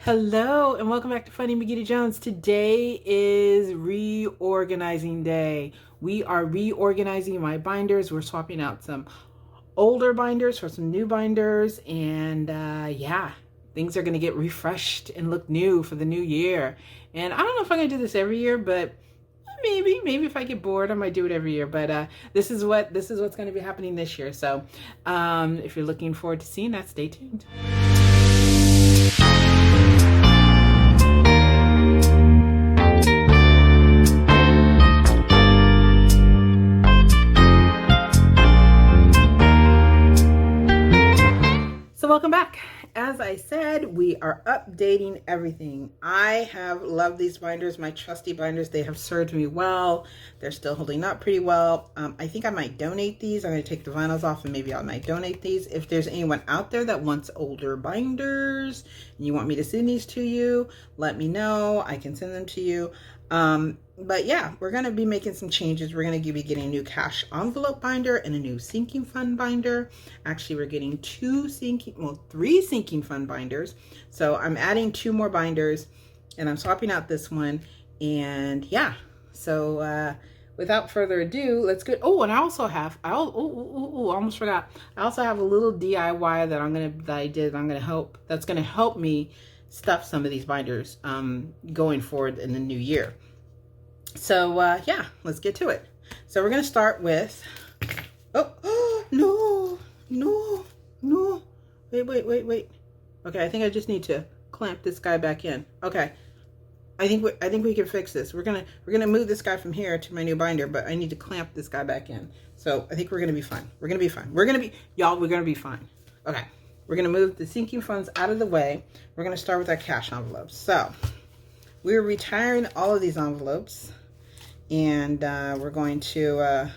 Hello and welcome back to Funny McGeeda Jones. Today is reorganizing day. We are reorganizing my binders. We're swapping out some older binders for some new binders, and yeah, things are going to get refreshed and look new for the new year. And I don't know if I'm going to do this every year, but maybe if I get bored, I might do it every year. But this is what's going to be happening this year. So if you're looking forward to seeing that, stay tuned. So welcome back. As I said, we are updating everything. I have loved these binders, my trusty binders. They have served me well. They're still holding up pretty well. I think I might donate these. I'm going to take the vinyls off and maybe I might donate these. If there's anyone out there that wants older binders and you want me to send these to you, let me know. I can send them to you. But yeah, we're going to be making some changes. We're going to be getting a new cash envelope binder and a new sinking fund binder. Actually, we're getting three sinking fund binders. So I'm adding 2 more binders and I'm swapping out this one. And yeah, so without further ado, let's go. Oh, and I also have, I almost forgot. I also have a little DIY that's going to help me stuff some of these binders going forward in the new year. So yeah, let's get to it. So we're going to start with, no, wait. Okay, I think I just need to clamp this guy back in. Okay, I think we can fix this. We're gonna move this guy from here to my new binder, but I need to clamp this guy back in. So I think we're gonna be fine. We're gonna be fine. We're gonna be fine. Okay, we're gonna move the sinking funds out of the way. We're gonna start with our cash envelopes. So we're retiring all of these envelopes. And we're going to,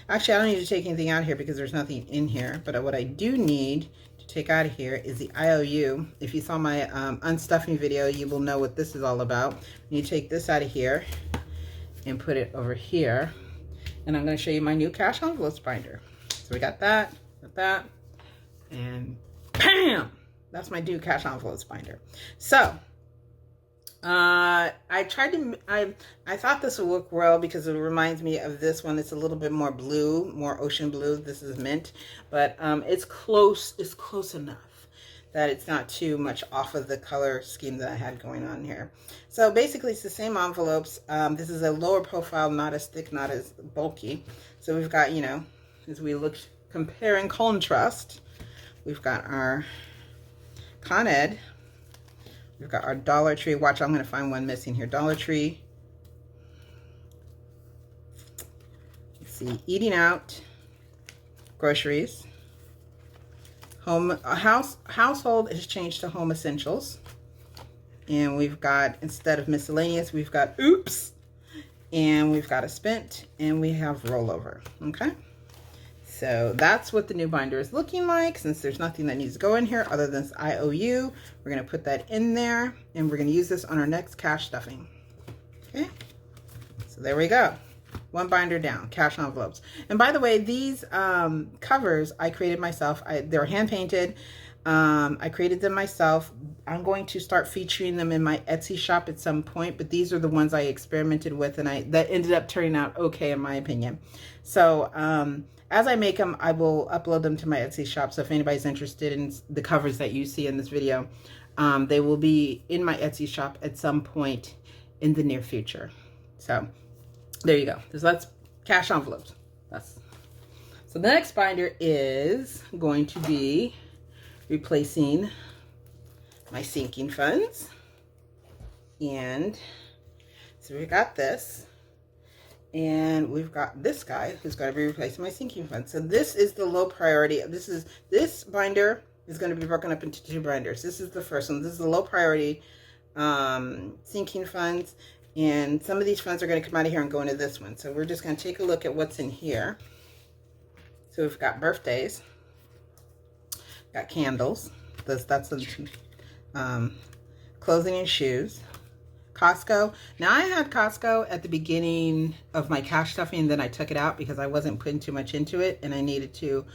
actually I don't need to take anything out here because there's nothing in here, but what I do need to take out of here is the IOU. If you saw my unstuffing video, you will know what this is all about. You take this out of here and put it over here. And I'm going to show you my new cash envelopes binder. So we got that, and bam! That's my new cash envelopes binder. So I thought this would work well because it reminds me of this one. It's a little bit more blue, more ocean blue. This is mint, but it's close enough that it's not too much off of the color scheme that I had going on here. So basically it's the same envelopes. This is a lower profile, not as thick, not as bulky. So we've got, you know, as we look, compare and contrast, we've got our Con Ed. We've got our Dollar Tree. Watch, I'm going to find one missing here. Dollar Tree. Let's see. Eating out. Groceries. Household has changed to home essentials. And we've got, instead of miscellaneous, we've got oops. And we've got a spent. And we have rollover. Okay. So that's what the new binder is looking like. Since there's nothing that needs to go in here other than this IOU, we're going to put that in there and we're going to use this on our next cash stuffing. Okay, so there we go. One binder down, cash envelopes. And by the way, these covers I created myself. They're hand painted. I created them myself. I'm going to start featuring them in my Etsy shop at some point, but these are the ones I experimented with and that ended up turning out okay in my opinion. So as I make them, I will upload them to my Etsy shop. So if anybody's interested in the covers that you see in this video, they will be in my Etsy shop at some point in the near future. So there you go. That's cash envelopes. So the next binder is going to be replacing my sinking funds. And so we got this. And we've got this guy who's going to be replacing my sinking fund. So this is the low priority. This binder is going to be broken up into 2 binders. This is the first one. This is the low priority sinking funds. And some of these funds are going to come out of here and go into this one. So we're just going to take a look at what's in here. So we've got birthdays. Got candles. That's the clothing and shoes. Costco. Now I had Costco at the beginning of my cash stuffing, and then I took it out because I wasn't putting too much into it and I needed to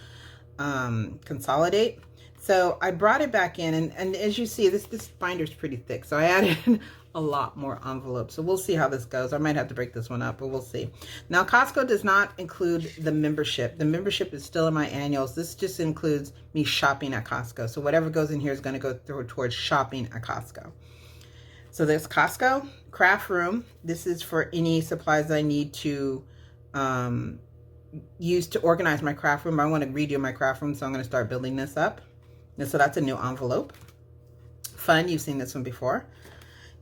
consolidate. So I brought it back in, and as you see, this binder's pretty thick. So I added a lot more envelopes. So we'll see how this goes. I might have to break this one up, but we'll see. Now, Costco does not include the membership. The membership is still in my annuals. This just includes me shopping at Costco. So whatever goes in here is going to go towards shopping at Costco. So there's Costco, craft room. This is for any supplies I need to use to organize my craft room. I want to redo my craft room, so I'm going to start building this up. And so that's a new envelope. Fun, you've seen this one before.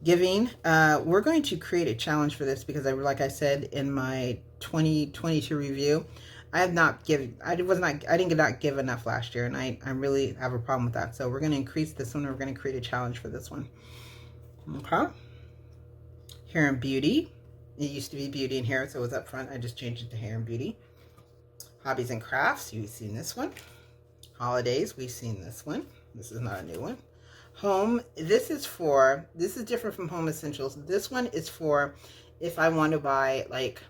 Giving, we're going to create a challenge for this because like I said in my 2022 review, I did not give enough last year, and I really have a problem with that. So we're going to increase this one. We're going to create a challenge for this one. Okay. Hair and beauty. It used to be beauty and hair, so it was up front. I just changed it to hair and beauty. Hobbies and crafts. You've seen this one. Holidays. We've seen this one. This is not a new one. Home. This is different from home essentials. This one is for if I want to buy like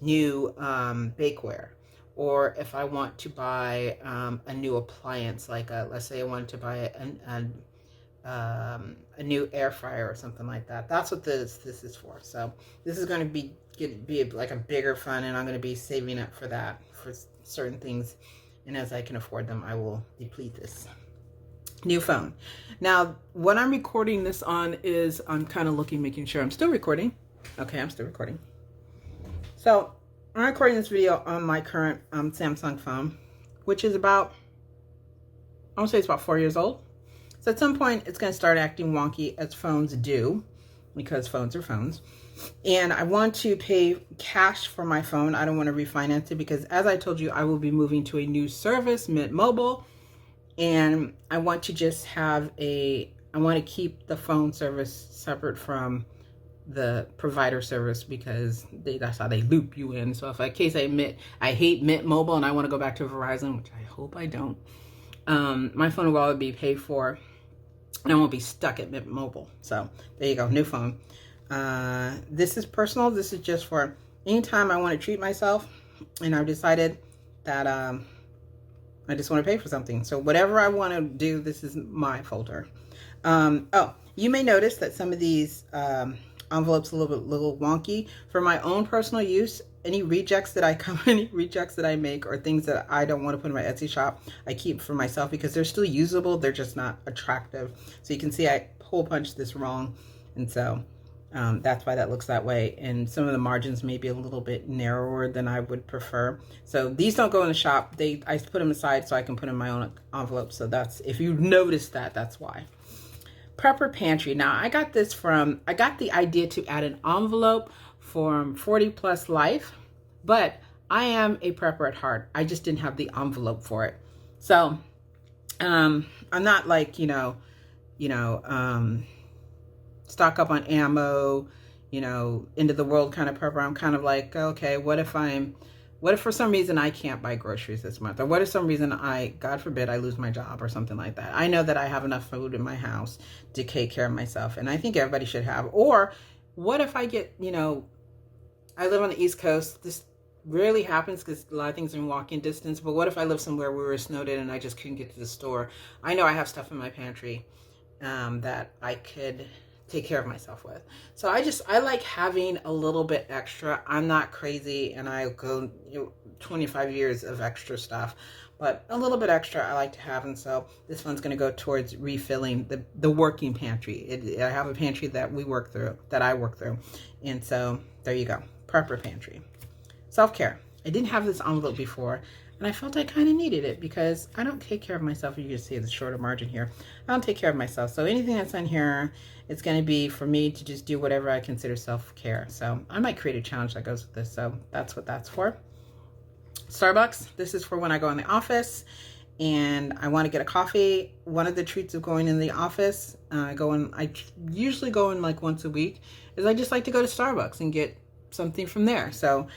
new bakeware, or if I want to buy a new appliance, like let's say I wanted to buy a new air fryer or something like that. That's what this is for. So this is going to be like a bigger fund, and I'm going to be saving up for that for certain things, and as I can afford them, I will deplete this. New phone. Now what I'm recording this on is, I'm kind of looking, making sure I'm still recording. Okay, I'm still recording. So I'm recording this video on my current Samsung phone, which is about, I want to say it's about 4 years old. So at some point it's going to start acting wonky, as phones do, because phones are phones. And I want to pay cash for my phone. I don't want to refinance it because, as I told you, I will be moving to a new service, Mint Mobile. And I want to just have I want to keep the phone service separate from the provider service, because that's how they loop you in. So if in case I admit I hate Mint Mobile and I want to go back to Verizon, which I hope I don't, my phone will always be paid for, and I won't be stuck at Mint Mobile. So there you go, new phone. This is personal. This is just for anytime I want to treat myself, and I've decided that I just want to pay for something. So whatever I want to do, this is my folder. Oh, you may notice that some of these envelopes a little wonky. For my own personal use, any rejects that I make, or things that I don't want to put in my Etsy shop, I keep for myself because they're still usable. They're just not attractive. So you can see I hole punched this wrong, and so that's why that looks that way. And some of the margins may be a little bit narrower than I would prefer. So these don't go in the shop. I put them aside so I can put in my own envelope. So that's, if you noticed that, that's why. Prepper Pantry. Now I got the idea to add an envelope from 40 Plus Life, but I am a prepper at heart. I just didn't have the envelope for it. So I'm not like, stock up on ammo, end of the world kind of prepper. I'm kind of like, okay, what if for some reason I can't buy groceries this month? Or what if some reason God forbid, I lose my job or something like that? I know that I have enough food in my house to take care of myself, and I think everybody should have. Or what if I get, I live on the East Coast. This rarely happens because a lot of things are in walking distance, but what if I live somewhere where we were snowed in and I just couldn't get to the store? I know I have stuff in my pantry that I could take care of myself with. So I like having a little bit extra. I'm not crazy, and I go 25 years of extra stuff, but a little bit extra I like to have. And so this one's going to go towards refilling the working pantry. I have a pantry that I work through, and so there you go. Prepper Pantry. Self-care. I didn't have this envelope before, and I felt I kind of needed it because I don't take care of myself. You can see the shorter margin here. I don't take care of myself. So anything that's on here, it's going to be for me to just do whatever I consider self-care. So I might create a challenge that goes with this. So that's what that's for. Starbucks. This is for when I go in the office and I want to get a coffee. One of the treats of going in the office, I usually go in like once a week, is I just like to go to Starbucks and get something from there. So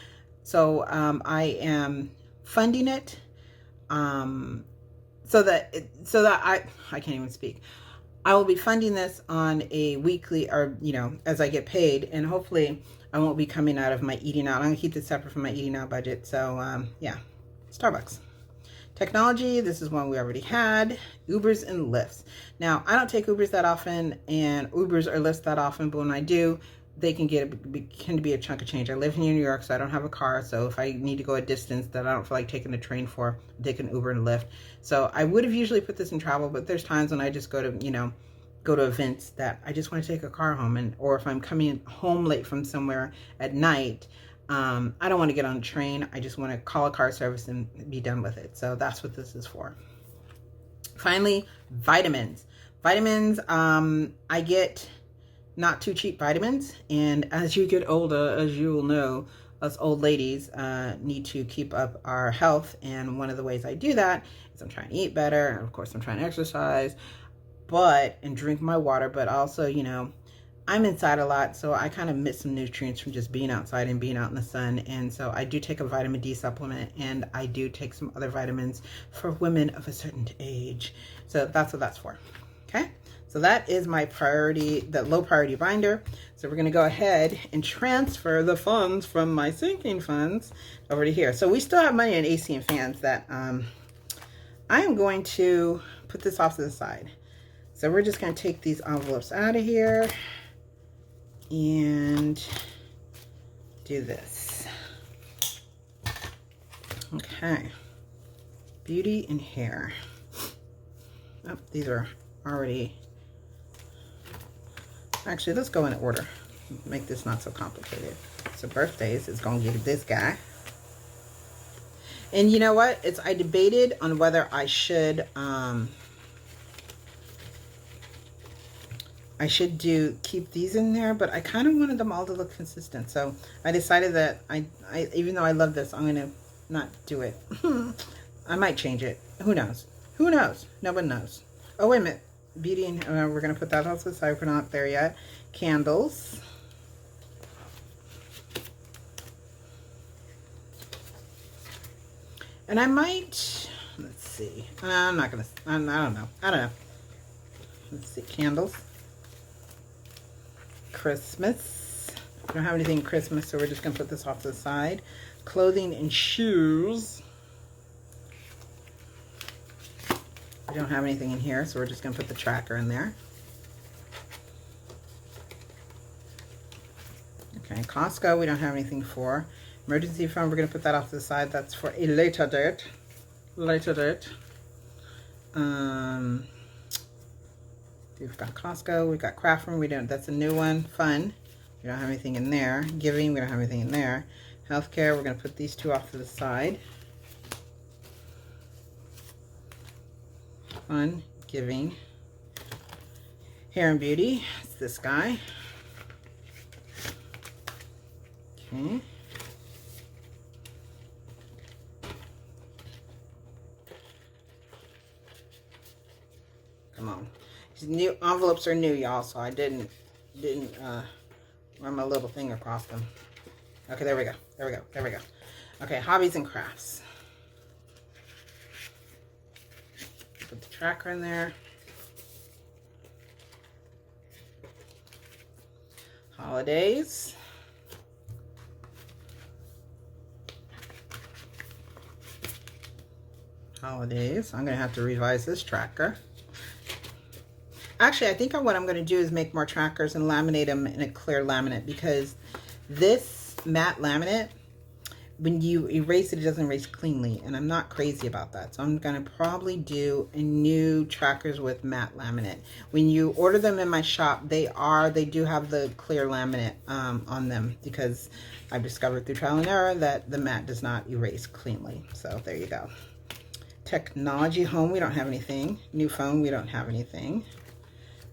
I am funding it so that I can't even speak. I will be funding this on a weekly, or as I get paid, and hopefully I won't be coming out of my eating out. I'm gonna keep this separate from my eating out budget. So yeah, Starbucks. Technology, this is one we already had. Ubers and Lyfts. Now, I don't take Ubers that often, and Ubers or Lyfts that often, but when I do, they can be a chunk of change. I live in New York, so I don't have a car. So if I need to go a distance that I don't feel like taking a train for, I take an Uber and Lyft. So I would have usually put this in travel, but there's times when I just go to events that I just want to take a car home, or if I'm coming home late from somewhere at night, I don't want to get on a train. I just want to call a car service and be done with it. So that's what this is for. Finally, vitamins. Vitamins, I get not too cheap vitamins, and as you get older, as you will know, us old ladies need to keep up our health, and one of the ways I do that is I'm trying to eat better, and of course I'm trying to exercise, and drink my water, but also, I'm inside a lot, so I kind of miss some nutrients from just being outside and being out in the sun. And so I do take a vitamin D supplement, and I do take some other vitamins for women of a certain age. So that's what that's for. Okay, so that is my priority, the low priority binder. So we're going to go ahead and transfer the funds from my sinking funds over to here. So we still have money in AC and fans that I am going to put this off to the side. So we're just going to take these envelopes out of here and do this. Okay, beauty and hair. Oh, these are already, actually let's go in order, make this not so complicated. So birthdays is gonna give this guy. And you know what, I debated on whether I should keep these in there, but I kind of wanted them all to look consistent. So I decided that I even though I love this, I'm going to not do it. I might change it. Who knows? Who knows? No one knows. Oh, wait a minute. Beauty and we're going to put that off to the side. We're not there yet. Candles. And I might, let's see. I'm not going to, I don't know. Let's see. Candles. Christmas. We don't have anything Christmas, so we're just going to put this off to the side. Clothing and shoes. We don't have anything in here, so we're just going to put the tracker in there. Okay, Costco, we don't have anything for. Emergency fund, we're going to put that off to the side. That's for a later date. Later date. We've got Costco, we've got craft room, that's a new one. Fun, we don't have anything in there. Giving, we don't have anything in there. Healthcare, we're going to put these two off to the side. Fun, giving. Hair and beauty, it's this guy. Okay. Come on. These new envelopes are new, y'all, so I didn't run my little thing across them. Okay, there we go. Okay, hobbies and crafts. Put the tracker in there. Holidays. Holidays. I'm going to have to revise this tracker. Actually, I think what I'm going to do is make more trackers and laminate them in a clear laminate, because this matte laminate, when you erase it, it doesn't erase cleanly, and I'm not crazy about that. So I'm going to probably do a new trackers with matte laminate. When you order them in my shop, they do have the clear laminate on them, because I've discovered through trial and error that the matte does not erase cleanly. So there you go. Technology, home, we don't have anything. New phone, we don't have anything.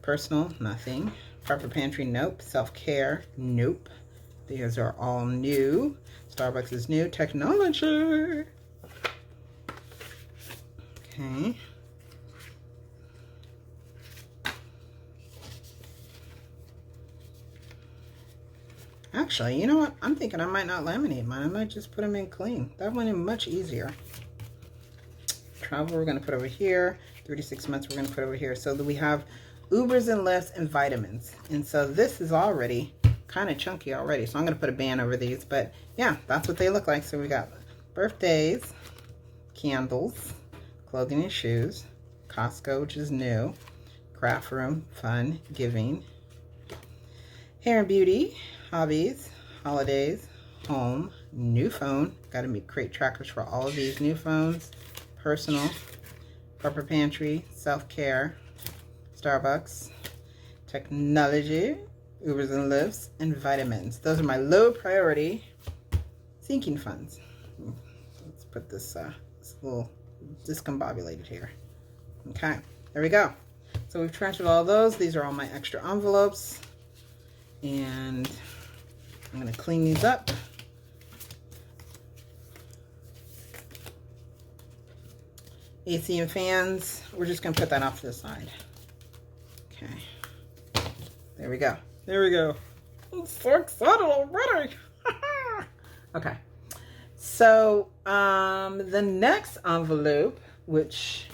Personal, nothing. Proper pantry, nope. Self-care, nope. These are all new. Starbucks is new. Technology. Okay. Actually, you know what? I'm thinking I might not laminate mine. I might just put them in clean. That went in much easier. Travel, we're going to put over here. 36 months, we're going to put over here. So that we have Ubers and Lyfts and vitamins. And so this is already kind of chunky already. So I'm going to put a band over these. But yeah, that's what they look like. So we got birthdays, candles, clothing and shoes, Costco, which is new, craft room, fun, giving, hair and beauty, hobbies, holidays, home, new phone. Got to create trackers for all of these new phones, personal, proper pantry, self-care, Starbucks, technology, Ubers and Lyfts, and vitamins. Those are my low priority sinking funds. Let's put this, this little discombobulated here. Okay, there we go. So we've transferred all those. These are all my extra envelopes. And I'm going to clean these up. AC and fans, we're just going to put that off to the side. Okay, there we go. There we go. I'm so excited already. Okay, so the next envelope, which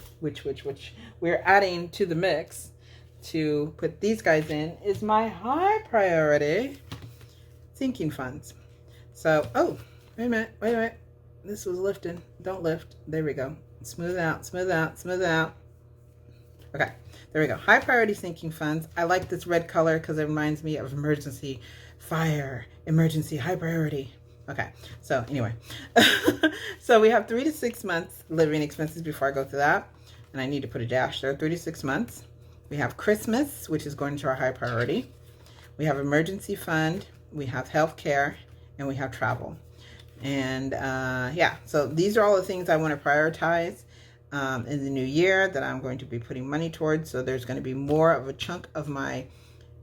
we're adding to the mix to put these guys in, is my high priority sinking funds. So, oh, wait a minute. This was lifting. Don't lift. There we go. Smooth out, smooth out, smooth out. Okay, there we go. High priority sinking funds. I like this red color because it reminds me of emergency, fire, emergency, high priority. Okay, so anyway, so we have 3 to 6 months living expenses before I go through that. And I need to put a dash there, 3 to 6 months. We have Christmas, which is going to our high priority. We have emergency fund, we have health care, and we have travel. And yeah, so these are all the things I want to prioritize in the new year that I'm going to be putting money towards. So there's going to be more of a chunk of my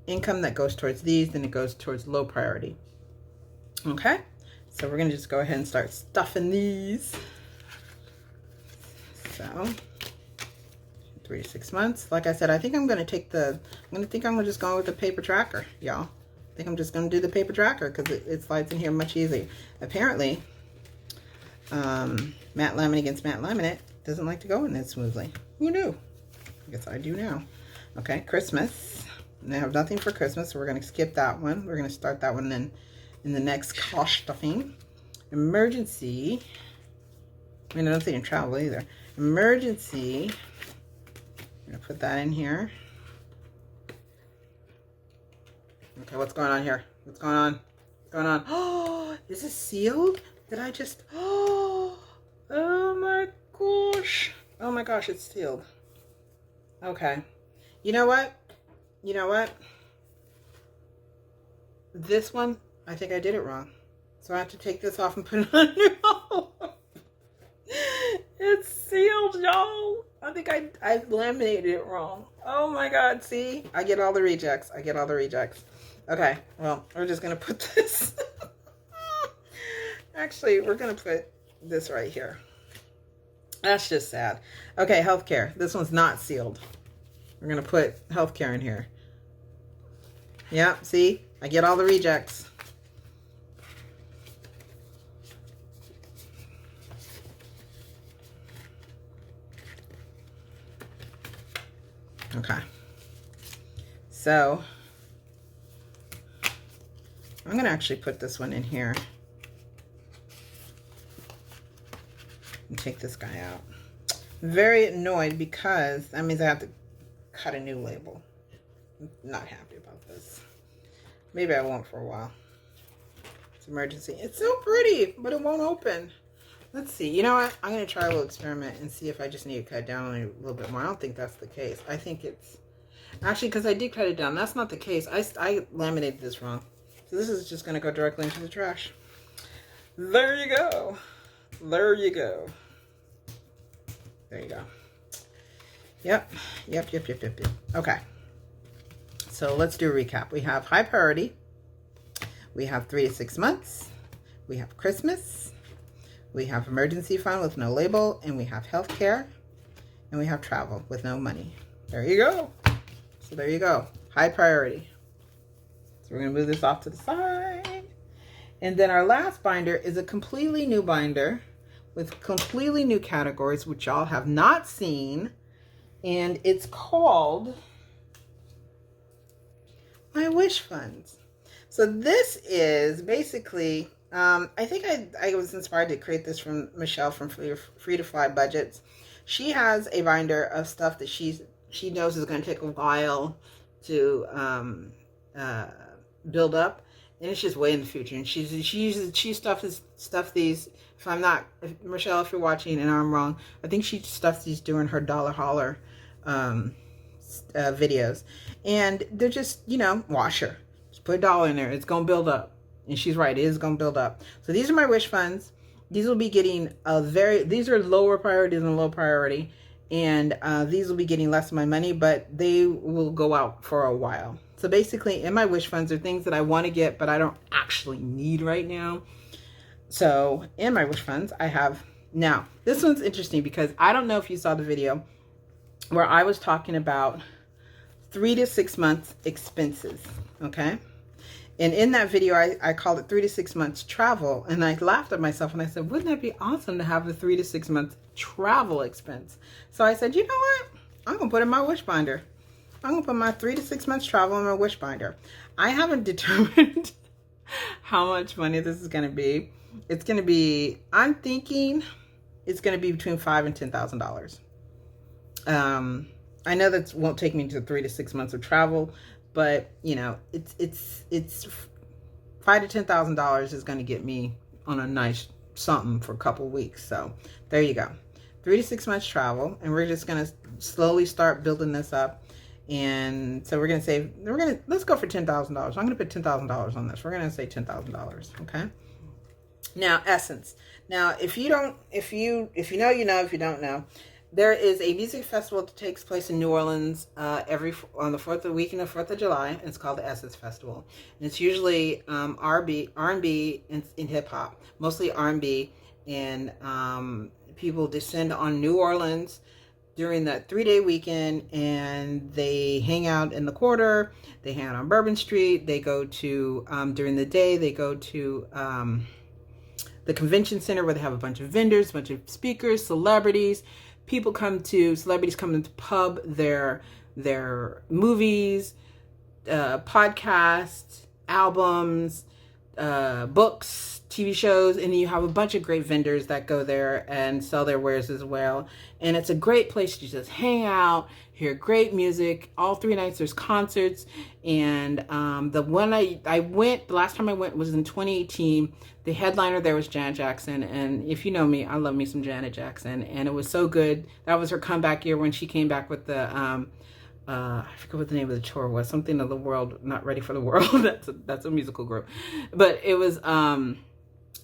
income that goes towards these than it goes towards low priority. Okay, so we're going to just go ahead and start stuffing these. So 3 to 6 months. Like I said, I think I'm going to take I'm just going with the paper tracker, y'all. I think I'm just going to do the paper tracker because it slides in here much easier. Apparently, matte laminate against matte laminate doesn't like to go in that smoothly. Who knew? I guess I do now. Okay, Christmas. And I have nothing for Christmas, so we're going to skip that one. We're going to start that one in the next cost stuffing. Emergency. I mean, I don't think in travel either. Emergency. I'm going to put that in here. Okay, what's going on here? What's going on? What's going on? Oh, is this sealed? Did I just... Oh my gosh. Oh my gosh, it's sealed. Okay. You know what? You know what? This one, I think I did it wrong. So I have to take this off and put it on new. It's sealed, y'all. I think I laminated it wrong. Oh my God, see? I get all the rejects. I get all the rejects. Okay, well, we're just going to put this. Actually, we're going to put this right here. That's just sad. Okay, healthcare. This one's not sealed. We're going to put healthcare in here. Yeah, see? I get all the rejects. Okay. So I'm going to actually put this one in here and take this guy out. I'm very annoyed because that means I have to cut a new label. I'm not happy about this. Maybe I won't for a while. It's emergency. It's so pretty, but it won't open. Let's see. You know what? I'm going to try a little experiment and see if I just need to cut it down a little bit more. I don't think that's the case. I think it's... Actually, because I did cut it down. That's not the case. I laminated this wrong. So this is just going to go directly into the trash. There you go. There you go. There you go. Yep. Okay. So let's do a recap. We have high priority. We have 3 to 6 months. We have Christmas. We have emergency fund with no label. And we have health care. And we have travel with no money. There you go. So there you go. High priority. So we're going to move this off to the side. And then our last binder is a completely new binder with completely new categories, which y'all have not seen. And it's called My Wish Funds. So this is basically, I think I was inspired to create this from Michelle from Free2Fly Budgets. She has a binder of stuff that she knows is going to take a while to build up, and it's just way in the future. And she stuffed these. If Michelle, if you're watching and I'm wrong, I think she stuffs these during her dollar hauler videos, and they're just, you know, washer. Just put $1 in there. It's gonna build up, and she's right. It is gonna build up. So these are my wish funds. These will be getting these are lower priority than low priority, and these will be getting less of my money, but they will go out for a while. So basically, in my wish funds are things that I want to get, but I don't actually need right now. So in my wish funds, I have, now this one's interesting because I don't know if you saw the video where I was talking about 3 to 6 months expenses, okay? And in that video, I called it 3 to 6 months travel, and I laughed at myself and I said, wouldn't that be awesome to have a 3 to 6 months travel expense? So I said, you know what? I'm gonna put in my wish binder. I'm gonna put my 3 to 6 months travel in my wish binder. I haven't determined how much money this is gonna be. It's gonna be, I'm thinking it's gonna be between $5,000 and $10,000. I know that won't take me to 3 to 6 months of travel, but you know, it's $5,000 to $10,000 is going to get me on a nice something for a couple weeks. So there you go, 3 to 6 months travel, and we're just going to slowly start building this up. And so we're going to let's go for $10,000. I'm going to put $10,000 on this. We're going to say $10,000. Okay. Now, Essence. Now, if you know, you know. If you don't know, there is a music festival that takes place in New Orleans on the weekend of 4th of July. It's called the Essence Festival. And it's usually R&B and hip hop, mostly R&B. And people descend on New Orleans during that 3-day weekend, and they hang out in the quarter. They hang out on Bourbon Street. They go to, during the day, they go to the convention center where they have a bunch of vendors, a bunch of speakers, celebrities. Celebrities come into pub their movies, podcasts, albums, books, TV shows, and you have a bunch of great vendors that go there and sell their wares as well. And it's a great place to just hang out, hear great music. All 3 nights there's concerts. And the last time I went was in 2018. The headliner there was Janet Jackson, and if you know me, I love me some Janet Jackson, and it was so good. That was her comeback year when she came back with the I forget what the name of the tour was. Something of the world, not ready for the world. that's a musical group, but it was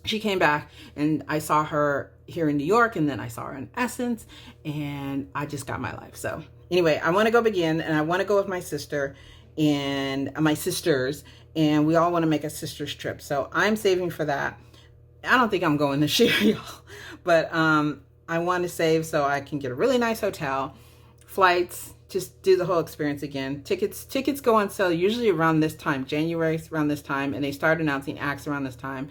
she came back, and I saw her here in New York, and then I saw her in Essence, and I just got my life. So anyway, I want to go begin, and I want to go with my sister and my sisters, and we all want to make a sister's trip. So I'm saving for that. I don't think I'm going this year, y'all, but I want to save so I can get a really nice hotel, flights, just do the whole experience again. Tickets go on sale usually around this time, January around this time, and they start announcing acts around this time.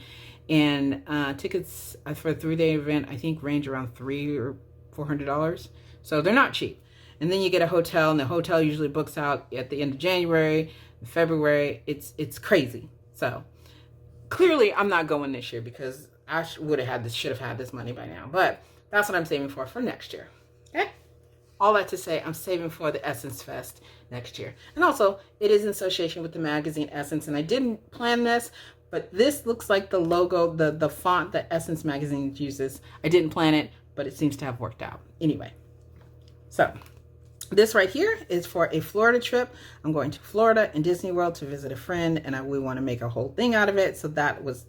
And tickets for a 3-day event, I think, range around $300 or $400. So they're not cheap. And then you get a hotel, and the hotel usually books out at the end of January, February. It's crazy. So clearly I'm not going this year because I should have had this money by now. But that's what I'm saving for next year. Okay? All that to say, I'm saving for the Essence Fest next year. And also, it is in association with the magazine Essence, and I didn't plan this, but this looks like the logo, the font that Essence magazine uses. I didn't plan it, but it seems to have worked out. Anyway, so this right here is for a Florida trip. I'm going to Florida and Disney World to visit a friend, and we want to make a whole thing out of it. So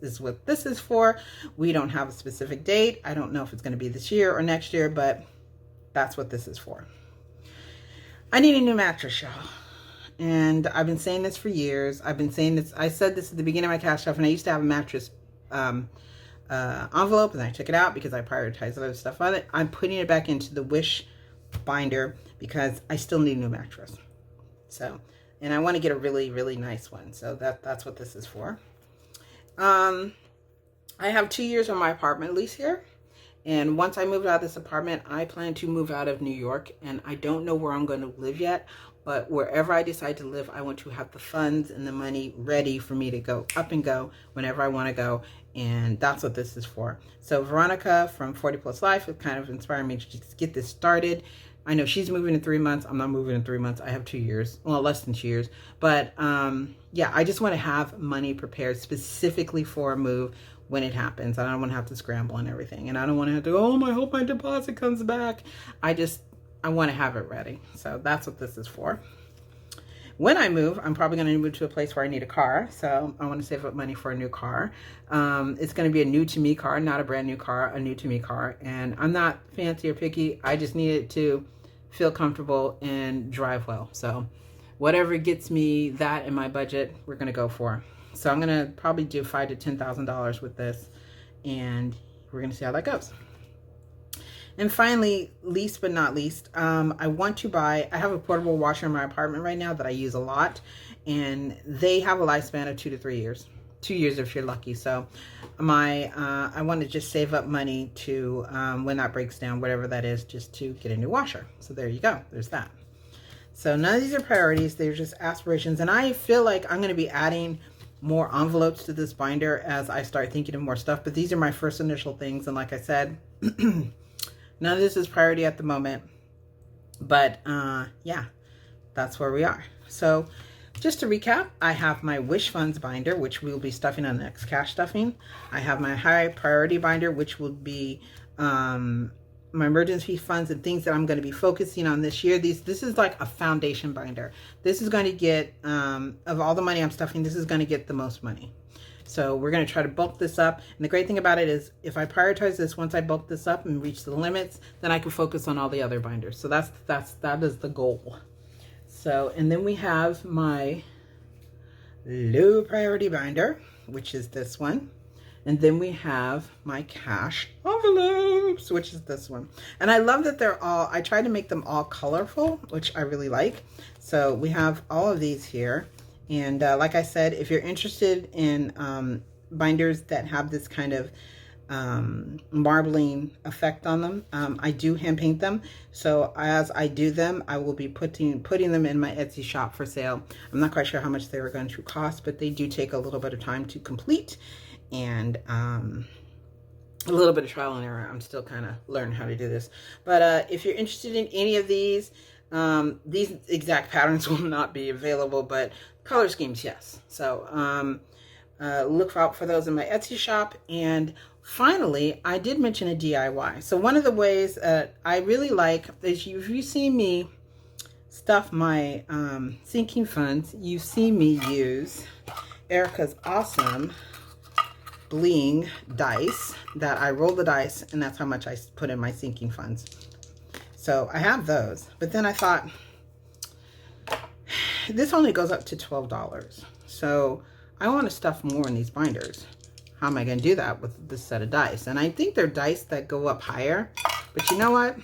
is what this is for. We don't have a specific date. I don't know if it's going to be this year or next year, but that's what this is for. I need a new mattress, y'all. And I've been saying this for years. I've been saying this. I said this at the beginning of my cash stuff, and I used to have a mattress envelope, and I took it out because I prioritized other stuff on it. I'm putting it back into the wish binder because I still need a new mattress. So, and I want to get a really, really nice one. So that's what this is for. I have 2 years on my apartment lease here. And once I move out of this apartment, I plan to move out of New York. And I don't know where I'm going to live yet, but wherever I decide to live, I want to have the funds and the money ready for me to go up and go whenever I want to go. And that's what this is for. So Veronica from 40 Plus Life has kind of inspired me to just get this started. I know she's moving in 3 months. I'm not moving in 3 months. I have 2 years, well, less than 2 years. But yeah, I just want to have money prepared specifically for a move when it happens. I don't want to have to scramble and everything. And I don't want to have to, oh, I hope my deposit comes back. I want to have it ready. So that's what this is for. When I move, I'm probably going to move to a place where I need a car. So I want to save up money for a new car. It's going to be a new to me car, not a brand new car, a new to me car. And I'm not fancy or picky. I just need it to feel comfortable and drive well. So whatever gets me that in my budget, we're going to go for. So I'm going to probably do $5,000 to $10,000 with this. And we're going to see how that goes. And finally, least but not least, I want to buy, I have a portable washer in my apartment right now that I use a lot, and they have a lifespan of 2 to 3 years. 2 years if you're lucky. So I want to just save up money to, when that breaks down, whatever that is, just to get a new washer. So there you go. There's that. So none of these are priorities. They're just aspirations. And I feel like I'm going to be adding more envelopes to this binder as I start thinking of more stuff. But these are my first initial things. And like I said, none of this is priority at the moment, but yeah, that's where we are. So just to recap, I have my wish funds binder, which we will be stuffing on the next cash stuffing. I have my high priority binder, which will be my emergency funds and things that I'm going to be focusing on this year. This is like a foundation binder. This is going to get, of all the money I'm stuffing, this is going to get the most money. So we're going to try to bulk this up. And the great thing about it is if I prioritize this, once I bulk this up and reach the limits, then I can focus on all the other binders. So that is the goal. So, and then we have my low priority binder, which is this one. And then we have my cash envelopes, which is this one. And I love that they're all, I try to make them all colorful, which I really like. So we have all of these here. And like I said, if you're interested in binders that have this kind of marbling effect on them, I do hand paint them. So as I do them, I will be putting them in my Etsy shop for sale. I'm not quite sure how much they were going to cost, but they do take a little bit of time to complete, and a little bit of trial and error. I'm still kind of learning how to do this. But if you're interested in any of these exact patterns will not be available, but color schemes, yes. So look out for those in my Etsy shop. And finally, I did mention a DIY. So one of the ways I really like is if you see me stuff my sinking funds, you see me use Erica's awesome bling dice that I roll the dice, and that's how much I put in my sinking funds. So I have those, but then I thought this only goes up to $12. So I want to stuff more in these binders. How am I going to do that with this set of dice? And I think they're dice that go up higher, but you know what?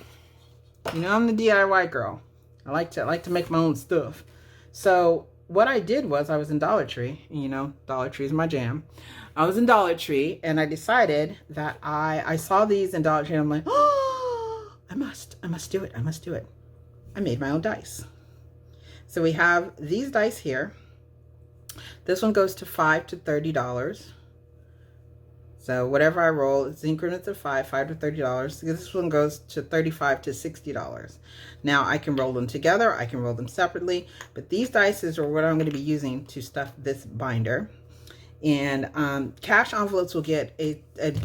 You know, I'm the DIY girl. I like to make my own stuff. So what I did was I was in Dollar Tree, and you know, Dollar Tree is my jam. I was in Dollar Tree and I decided that I saw these in Dollar Tree and I'm like, oh, I must do it. I must do it. I made my own dice. So we have these dice here. This one goes to $5 to $30. So whatever I roll, it's increments of $5 to $30. This one goes to $35 to $60. Now I can roll them together. I can roll them separately, but these dice are what I'm going to be using to stuff this binder. And cash envelopes will get a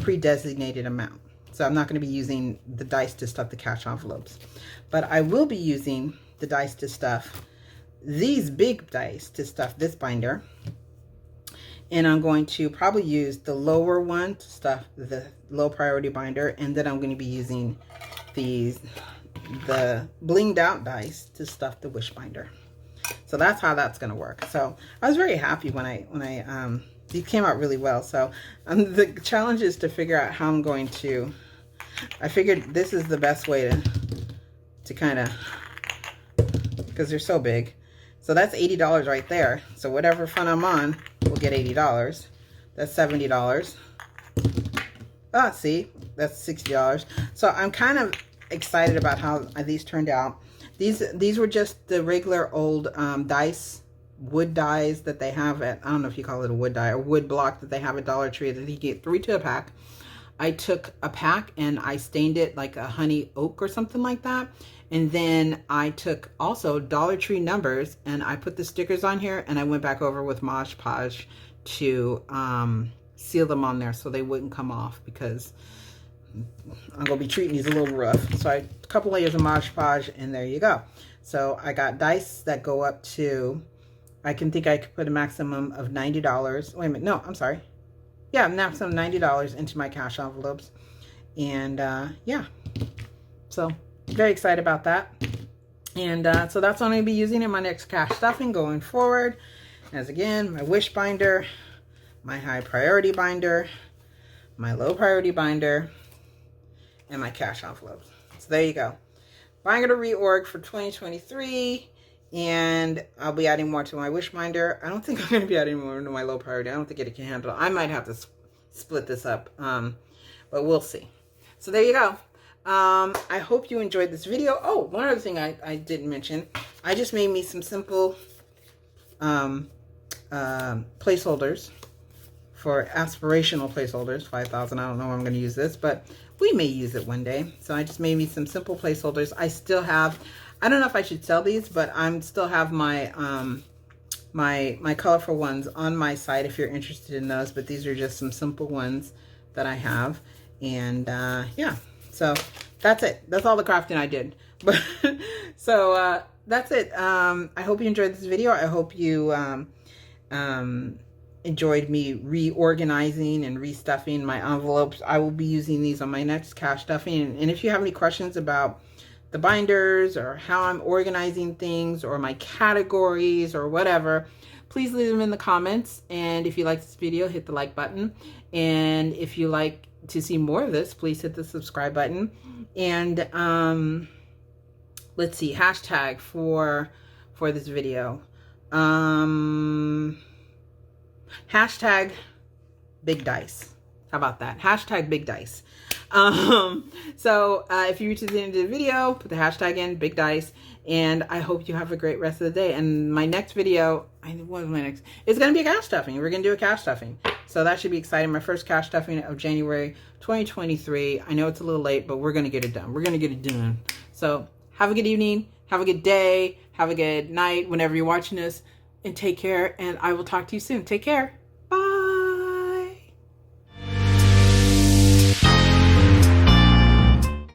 pre-designated amount. So I'm not going to be using the dice to stuff the cash envelopes. But I will be using the dice to stuff these big dice to stuff this binder. And I'm going to probably use the lower one to stuff the low priority binder. And then I'm going to be using the blinged out dice to stuff the wish binder. So that's how that's going to work. So I was very happy when these came out really well. So the challenge is to figure out how I'm going to, I figured this is the best way to kind of, because they're so big. So that's $80 right there. So whatever fun I'm on will get $80. That's $70. Ah, see, that's $60. So I'm kind of excited about how these turned out. These were just the regular old dice, wood dies that they have at, I don't know if you call it a wood die or wood block that they have at Dollar Tree that you get 3 to a pack. I took a pack and I stained it like a honey oak or something like that. And then I took also Dollar Tree numbers and I put the stickers on here and I went back over with Mod Podge to seal them on there so they wouldn't come off, because I'm gonna be treating these a little rough. So a couple layers of Mod Podge and there you go. So I got dice that go up to, I could put a maximum of $90. Wait a minute, no, I'm sorry. Yeah, maximum $90 into my cash envelopes. And yeah, so very excited about that. And so that's what I'm gonna be using in my next cash stuffing going forward. As again, my wish binder, my high priority binder, my low priority binder, and my cash envelopes. So there you go. Binder to reorg for 2023. And I'll be adding more to my wish binder. I don't think I'm going to be adding more to my low priority. I don't think it can handle it. I might have to split this up, but we'll see. So there you go. I hope you enjoyed this video. Oh, one other thing I didn't mention. I just made me some simple placeholders for aspirational placeholders. 5,000. I don't know when I'm going to use this, but we may use it one day. So I just made me some simple placeholders. I still have, I don't know if I should sell these, but I'm still have my my colorful ones on my site if you're interested in those. But these are just some simple ones that I have. And yeah, so that's it. That's all the crafting I did. But so that's it. I hope you enjoyed this video. I hope you enjoyed me reorganizing and restuffing my envelopes. I will be using these on my next cash stuffing. And if you have any questions about the binders or how I'm organizing things or my categories or whatever, please leave them in the comments. And if you like this video, hit the like button. And if you like to see more of this, please hit the subscribe button. And let's see, hashtag for this video. Hashtag big dice. How about that? Hashtag big dice. So if you reach the end of the video, put the hashtag in, big dice, and I hope you have a great rest of the day. And my next video, what is my next? It's going to be a cash stuffing. We're going to do a cash stuffing. So that should be exciting. My first cash stuffing of January 2023. I know it's a little late, but we're going to get it done. We're going to get it done. So have a good evening. Have a good day. Have a good night whenever you're watching this. And take care. And I will talk to you soon. Take care.